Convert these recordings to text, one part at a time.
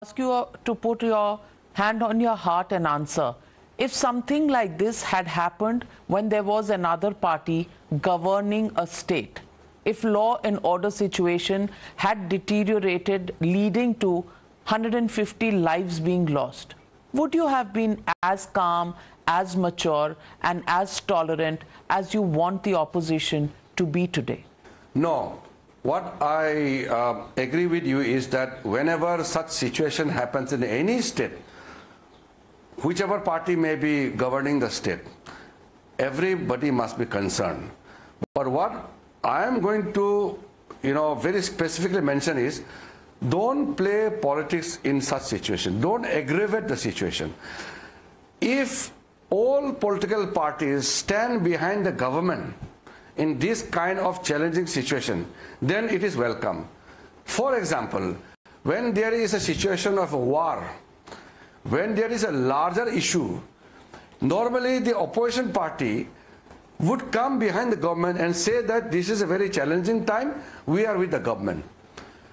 Ask you to put your hand on your heart and answer. If something like this had happened when there was another party governing a state, if law and order situation had deteriorated leading to 150 lives being lost, would you have been as calm, as mature and as tolerant as you want the opposition to be today? No. What I agree with you is that whenever such situation happens in any state, whichever party may be governing the state, everybody must be concerned. But what I am going to, very specifically mention is, don't play politics in such situation. Don't aggravate the situation. If all political parties stand behind the government in this kind of challenging situation, then it is welcome. For example, when there is a situation of a war, when there is a larger issue, normally the opposition party would come behind the government and say that this is a very challenging time, we are with the government.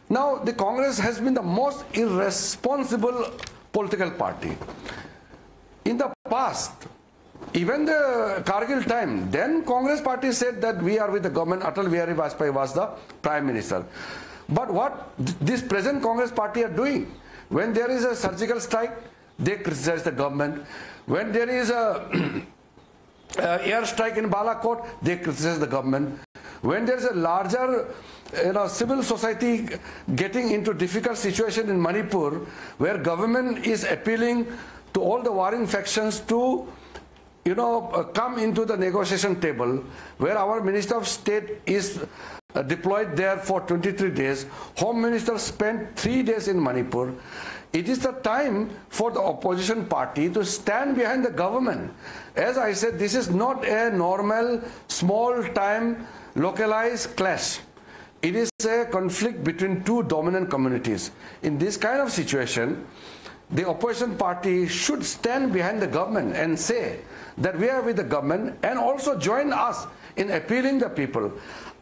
Now, the Congress has been the most irresponsible political party. In the past, even the Kargil time, then Congress party said that we are with the government. Atal Bihari Vajpayee was the Prime Minister. But what this present Congress party are doing, when there is a surgical strike, they criticize the government. When there is a air strike in Balakot, they criticize the government. When there is a larger civil society getting into difficult situation in Manipur, where government is appealing to all the warring factions to come into the negotiation table, where our Minister of State is deployed there for 23 days. Home Minister spent 3 days in Manipur. It is the time for the opposition party to stand behind the government. As I said, this is not a normal, small-time, localized clash. It is a conflict between two dominant communities. In this kind of situation, the opposition party should stand behind the government and say that we are with the government, and also join us in appealing the people.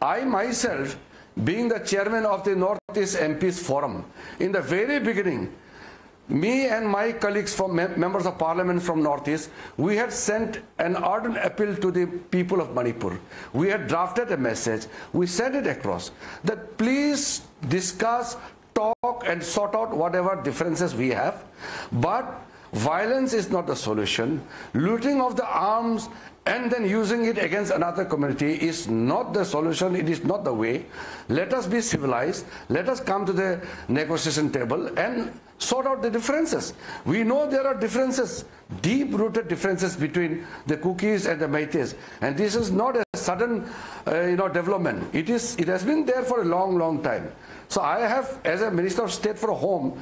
I myself, being the chairman of the Northeast MPs Forum, in the very beginning, me and my colleagues from members of parliament from Northeast, we had sent an ardent appeal to the people of Manipur. We had drafted a message, we sent it across, that please discuss, talk and sort out whatever differences we have, but violence is not the solution. Looting of the arms and then using it against another community is not the solution. It is not the way. Let us be civilized. Let us come to the negotiation table and sort out the differences. We know there are differences, deep-rooted differences between the Kukis and the Meiteis, and this is not a sudden development. It has been there for a long, long time. So I have, as a Minister of State for Home,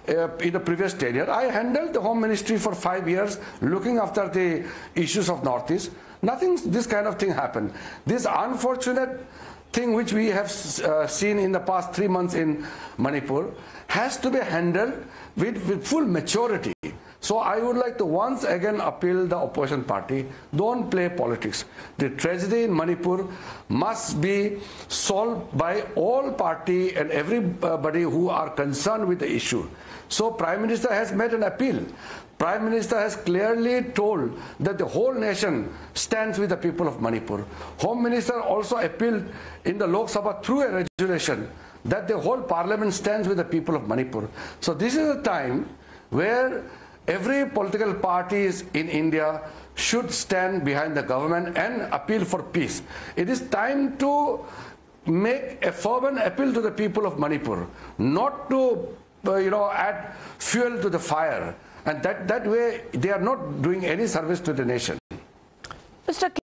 in the previous tenure, I handled the Home Ministry for 5 years, looking after the issues of Northeast. This kind of thing happened. This unfortunate thing which we have seen in the past 3 months in Manipur has to be handled with full maturity. So I would like to once again appeal the opposition party, don't play politics. The tragedy in Manipur must be solved by all party and everybody who are concerned with the issue. So Prime Minister has made an appeal. Prime Minister has clearly told that the whole nation stands with the people of Manipur. Home Minister also appealed in the Lok Sabha through a resolution that the whole parliament stands with the people of Manipur. So this is a time where every political parties in India should stand behind the government and appeal for peace. It is time to make a fervent appeal to the people of Manipur, not to add fuel to the fire. And that way they are not doing any service to the nation.